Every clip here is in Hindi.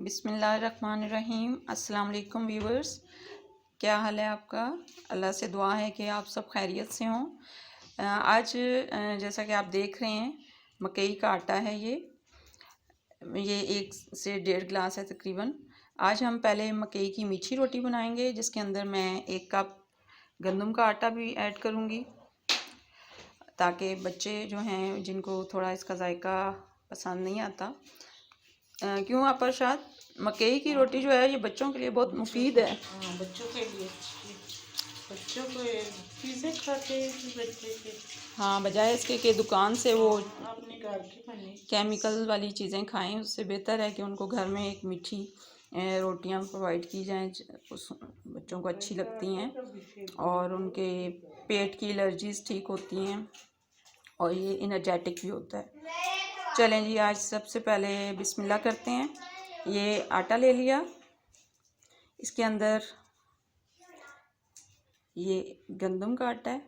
बिस्मिल्लाहिर्रहमानिर्रहीम। अस्सलाम वालेकुम व्यूवर्स, क्या हाल है आपका। अल्लाह से दुआ है कि आप सब खैरियत से हों। आज जैसा कि आप देख रहे हैं, मकई का आटा है। ये 1 से 1.5 गिलास है तकरीबन। आज हम पहले मकई की मीठी रोटी बनाएंगे, जिसके अंदर मैं 1 कप गंदम का आटा भी ऐड करूँगी, ताकि बच्चे जो हैं जिनको थोड़ा इसका जायका पसंद नहीं आता। क्यों आप अरशाद, मकई की रोटी जो है ये बच्चों के लिए बहुत मुफीद है। हाँ, बच्चों के लिए बच्चों को चीज़ें खाते हैं बच्चे के। हाँ, बजाय इसके कि दुकान से वो अपने घर की बनी केमिकल वाली चीज़ें खाएं, उससे बेहतर है कि उनको घर में एक मीठी रोटियां प्रोवाइड की जाएं, उस बच्चों को अच्छी लगती हैं और उनके पेट की एलर्जीज़ ठीक होती हैं और ये इनर्जेटिक भी होता है। चलें जी, आज सबसे पहले बिस्मिल्लाह करते हैं। ये आटा ले लिया, इसके अंदर ये गंदम का आटा है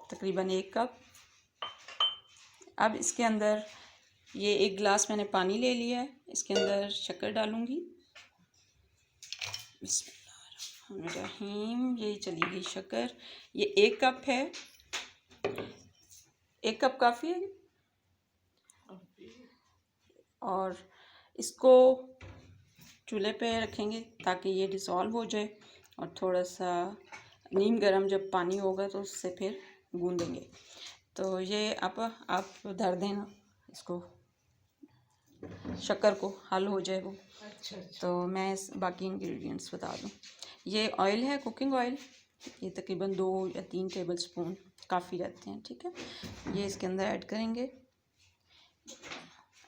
तकरीबन 1 कप। अब इसके अंदर ये 1 गिलास मैंने पानी ले लिया है, इसके अंदर शक्कर डालूंगी। बिस्मिल्लाहिर्रहमानिर्रहीम। ये चली गई शक्कर। ये 1 कप है, 1 कप काफ़ी है। और इसको चूल्हे पे रखेंगे ताकि ये डिसॉल्व हो जाए, और थोड़ा सा नीम गर्म जब पानी होगा तो उससे फिर गूंदेंगे। तो ये आप धर देना इसको, शक्कर को हल हो जाए वो। अच्छा। तो मैं बाकी इंग्रेडिएंट्स बता दूं। ये ऑयल है, कुकिंग ऑयल। ये तकरीबन 2 या 3 टेबल स्पून काफ़ी रहते हैं, ठीक है। ये इसके अंदर ऐड करेंगे।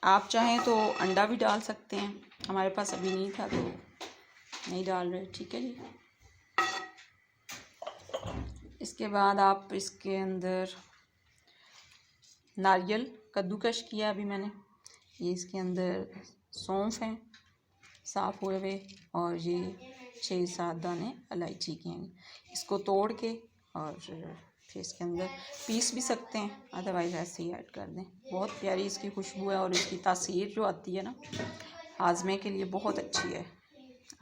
आप चाहें तो अंडा भी डाल सकते हैं, हमारे पास अभी नहीं था तो नहीं डाल रहे, ठीक है जी। इसके बाद आप इसके अंदर नारियल कद्दूकश किया अभी मैंने, ये इसके अंदर सौंफ हैं साफ़ हुए हुए, और ये 6-7 दाने इलायची के हैं। इसको तोड़ के और फिर इसके अंदर पीस भी सकते हैं, अदरवाइज़ ऐसे ही ऐड कर दें। बहुत प्यारी इसकी खुशबू है और इसकी तासीर जो आती है ना, हाजमे के लिए बहुत अच्छी है।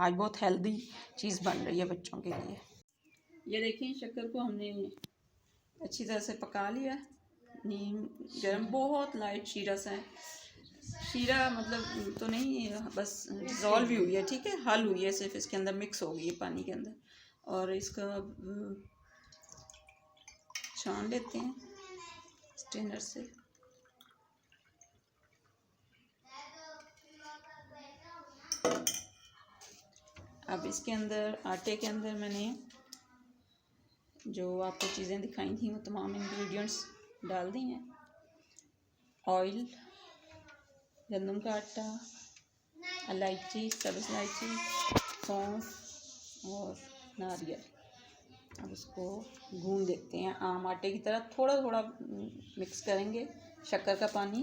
आज बहुत हेल्दी चीज़ बन रही है बच्चों के लिए। ये देखिए, शक्कर को हमने अच्छी तरह से पका लिया। नीम गर्म, बहुत लाइट शीरा सा है। शीरा मतलब तो नहीं, बस डिज़ोल्व ही हुई है, ठीक है, हल हुई है, सिर्फ इसके अंदर मिक्स हो गई है पानी के अंदर। और इसका छान लेते हैं स्ट्रेनर से। अब इसके अंदर आटे के अंदर मैंने जो आपको चीज़ें दिखाई थी वो तमाम इंग्रेडिएंट्स डाल दी हैं। ऑयल, गंदम का आटा, इलायची, सब्ज़ इलायची, सौंफ और नारियल। अब इसको गूंद देते हैं आम आटे की तरह, थोड़ा थोड़ा मिक्स करेंगे। शक्कर का पानी,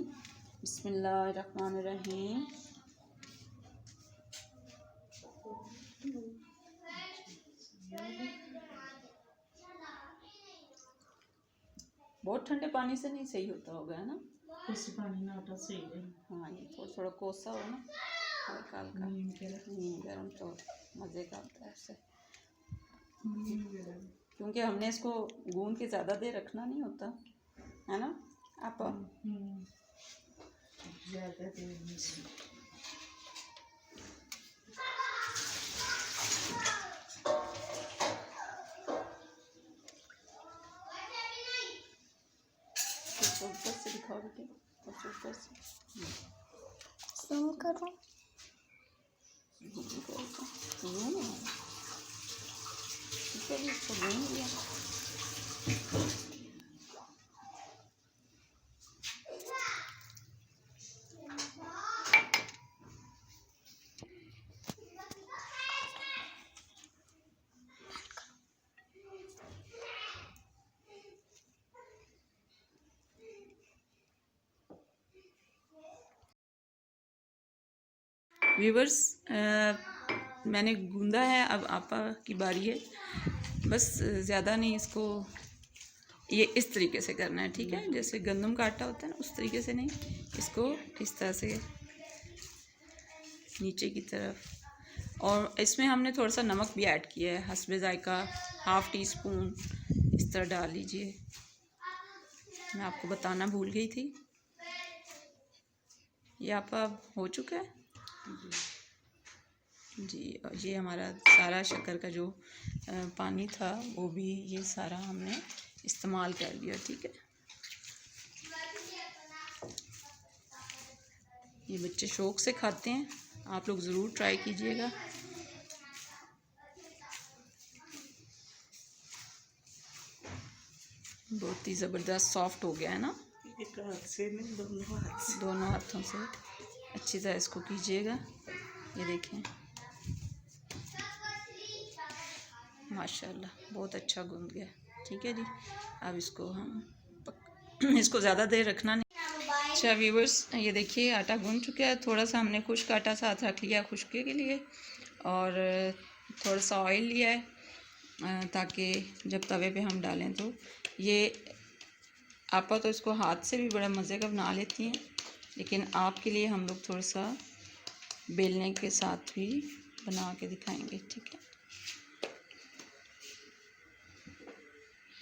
बिस्मिल्लाहिर्रहमानिर्रहीम। बहुत ठंडे पानी से नहीं सही होता होगा, है ना। इस पानी में आटा सही है। हाँ, ये थोड़ा थोड़ा कोसा हो ना, हल्का हल्का नीम गर्म, तो मज़े का होता है इससे। क्योंकि हमने इसको गूंद के ज़्यादा देर रखना नहीं होता, है ना आप। ज़्यादा देर नहीं। ऊपर से दिखाओ बेटे, ऊपर से ज़ूम करो। ठीक है जी, इसको भून लिया। व्यूवर्स, मैंने गूंदा है, अब आपा की बारी है। बस ज़्यादा नहीं, इसको ये इस तरीके से करना है, ठीक है। जैसे गंदम का आटा होता है ना, उस तरीके से नहीं, इसको इस तरह से नीचे की तरफ। और इसमें हमने थोड़ा सा नमक भी ऐड किया है, हस्बे जायका, 1/2 टीस्पून इस तरह डाल लीजिए। मैं आपको बताना भूल गई थी। ये आपका हो चुका है जी। और ये हमारा सारा शक्कर का जो पानी था वो भी ये सारा हमने इस्तेमाल कर लिया। ठीक है, ये बच्चे शौक़ से खाते हैं, आप लोग ज़रूर ट्राई कीजिएगा। बहुत ही ज़बरदस्त सॉफ्ट हो गया है ना। एक हाथ से नहीं, दोनों हाथ से। दोनों हाथों से अच्छी तरह इसको कीजिएगा। ये देखें, माशाल्लाह बहुत अच्छा गूंद गया। ठीक है जी, अब इसको हम इसको ज़्यादा देर रखना नहीं। अच्छा व्यूवर्स, ये देखिए आटा गूंद चुका है। थोड़ा सा हमने खुश्क आटा साथ रख लिया खुश्के के लिए, और थोड़ा सा ऑयल लिया है ताकि जब तवे पे हम डालें तो ये आपा तो इसको हाथ से भी बड़ा मज़े का बना लेती हैं, लेकिन आपके लिए हम लोग थोड़ा सा बेलने के साथ भी बना के दिखाएंगे। ठीक है,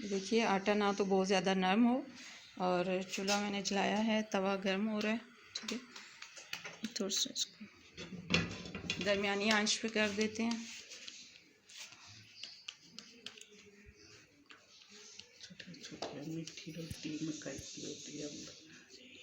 देखिए आटा ना तो बहुत ज़्यादा नरम हो, और चूल्हा मैंने जलाया है, तवा गर्म हो रहा है। ठीक है, थोड़ा सा इसको दरमियानी आंच पे कर देते हैं। छोटे छोटे मीठी रोटी, मकई की रोटी हम बना रहे हैं।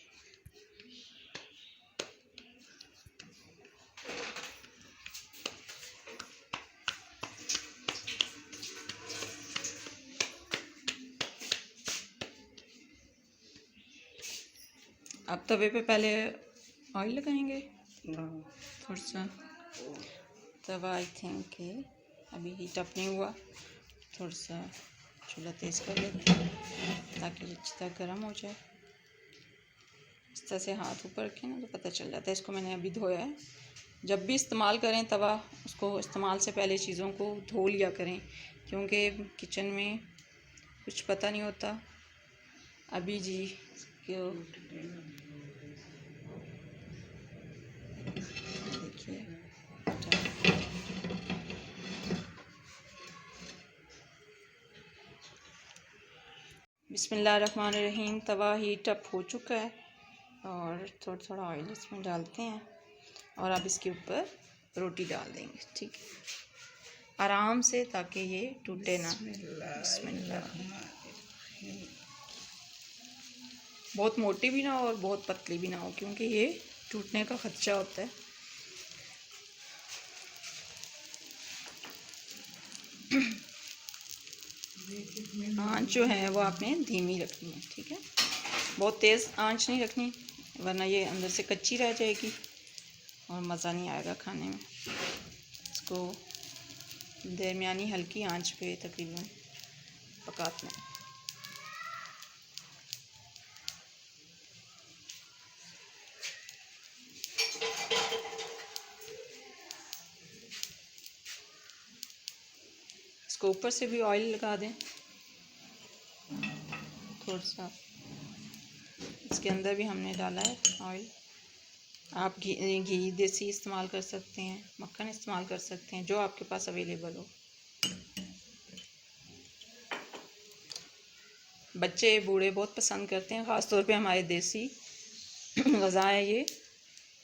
अब तवे पे पहले ऑयल लगाएंगे हाँ, थोड़ा सा। तवा आई थिंक अभी हीट अप नहीं हुआ, थोड़ा सा चूल्हा तेज़ कर लेते हैं ताकि अच्छी तरह गर्म हो जाए। इस तरह से हाथ ऊपर रखें ना तो पता चल जाता है। इसको मैंने अभी धोया है। जब भी इस्तेमाल करें तवा, उसको इस्तेमाल से पहले चीज़ों को धो लिया करें, क्योंकि किचन में कुछ पता नहीं होता। अभी जी क्यों देखिए, बिस्मिल्लाहिर्रहमानिर्रहीम। तवा हीट अप हो चुका है और थोड़ा थोड़ा ऑयल इसमें डालते हैं, और अब इसके ऊपर रोटी डाल देंगे। ठीक है, आराम से ताकि ये टूटे ना। बिस्मिल्लाह। बहुत मोटी भी ना हो और बहुत पतली भी ना हो, क्योंकि ये टूटने का खदशा होता है। आँच जो है वो आपने धीमी रखनी है। ठीक है, बहुत तेज़ आँच नहीं रखनी, वरना ये अंदर से कच्ची रह जाएगी और मज़ा नहीं आएगा खाने में। इसको दरमियानी हल्की आंच पे तकरीबन पकाते हैं। इसको ऊपर से भी ऑयल लगा दें थोड़ा सा। इसके अंदर भी हमने डाला है ऑयल। आप घी देसी इस्तेमाल कर सकते हैं, मक्खन इस्तेमाल कर सकते हैं, जो आपके पास अवेलेबल हो। बच्चे बूढ़े बहुत पसंद करते हैं, ख़ास तौर पे हमारे देसी ग़ज़ा है ये,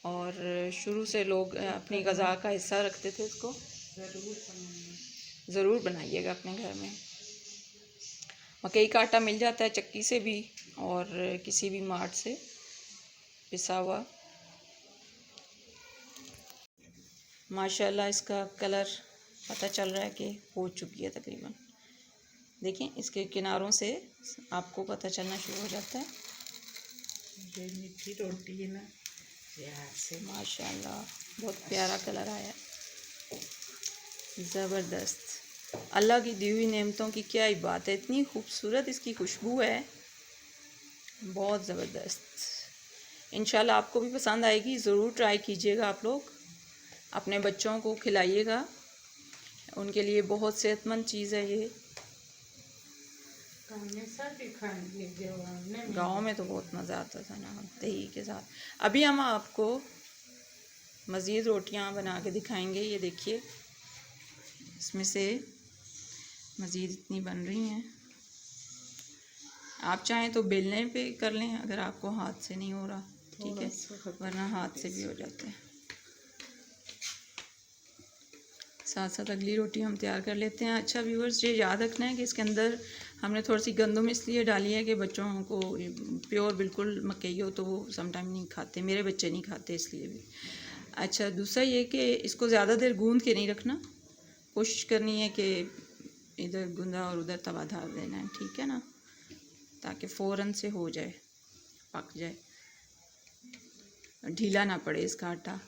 और शुरू से लोग अपनी ग़ज़ा का हिस्सा रखते थे। इसको ज़रूर बनाइएगा अपने घर में। मकई का आटा मिल जाता है चक्की से भी, और किसी भी मार्ट से पिसा हुआ। माशाल्लाह इसका कलर पता चल रहा है कि हो चुकी है तकरीबन। देखें, इसके किनारों से आपको पता चलना शुरू हो जाता है। ये मीठी रोटी है ना, प्यार से। माशाल्लाह बहुत प्यारा कलर आया, ज़बरदस्त। अल्लाह की दी हुई नेमतों की क्या ही बात है, इतनी खूबसूरत इसकी खुशबू है, बहुत ज़बरदस्त। इंशाल्लाह आपको भी पसंद आएगी, ज़रूर ट्राई कीजिएगा। आप लोग अपने बच्चों को खिलाइएगा, उनके लिए बहुत सेहतमंद चीज़ है ये। गाँव में तो बहुत मज़ा आता था ना दही के साथ। अभी हम आपको मज़ीद रोटियां बना के दिखाएंगे। ये देखिए, इसमें से मज़ीद इतनी बन रही हैं। आप चाहें तो बेलने पे कर लें अगर आपको हाथ से नहीं हो रहा, ठीक है, वरना हाथ से भी हो जाते हैं। साथ साथ अगली रोटी हम तैयार कर लेते हैं। अच्छा व्यूअर्स, ये याद रखना है कि इसके अंदर हमने थोड़ी सी गंदम इसलिए डाली है कि बच्चों को प्योर बिल्कुल मकई हो तो वो समटाइम नहीं खाते, मेरे बच्चे नहीं खाते इसलिए भी। अच्छा, दूसरा ये कि इसको ज़्यादा देर गूंद के नहीं रखना, कोशिश करनी है कि इधर गूंदा और उधर तवा धार देना है, ठीक है ना, ताकि फ़ौरन से हो जाए, पक जाए, ढीला ना पड़े इसका आटा।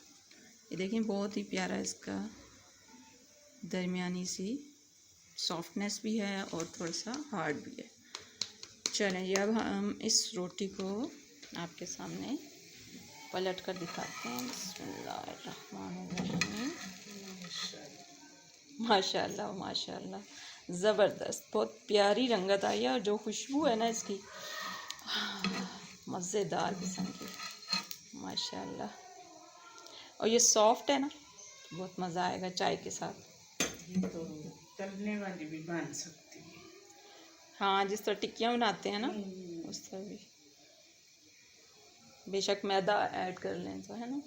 ये देखें, बहुत ही प्यारा इसका दरमियानी सी सॉफ्टनेस भी है और थोड़ा सा हार्ड भी है। चलें जी, अब हम इस रोटी को आपके सामने पलट कर दिखाते हैं। बिस्मिल्लाहिर्रहमानिर्रहीम। माशाल्लाह माशाल्लाह, ज़बरदस्त, बहुत प्यारी रंगत आई है और जो खुशबू है ना इसकी, मज़ेदार किस्म की, माशाल्लाह। और ये सॉफ्ट है ना, बहुत मज़ा आएगा चाय के साथ। तो तलने वाली भी बन सकती है। हाँ, जिस तरह टिक्कियाँ बनाते हैं ना, उस तरह भी, बेशक मैदा ऐड कर लें तो, है ना।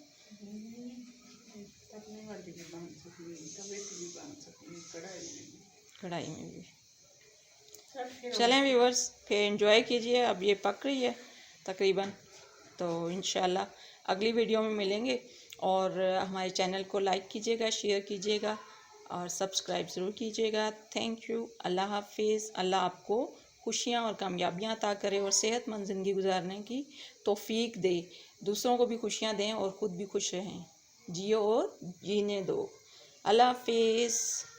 तलने वाली भी बन सकती है, तवे पे भी बन सकती है, कढ़ाई में भी। फिर चलें व्यूअर्स, फिर एंजॉय कीजिए। अब ये पक रही है तकरीबन, तो इंशाल्लाह अगली वीडियो में मिलेंगे। और हमारे चैनल को लाइक कीजिएगा, शेयर कीजिएगा और सब्सक्राइब ज़रूर कीजिएगा। Thank you. अल्लाह हाफिज़। अल्लाह आपको खुशियाँ और कामयाबियाँ अता करे और सेहतमंद ज़िंदगी गुजारने की तौफीक दे, दूसरों को भी खुशियाँ दें और ख़ुद भी खुश रहें, जियो और जीने दो। अल्लाह हाफिज़।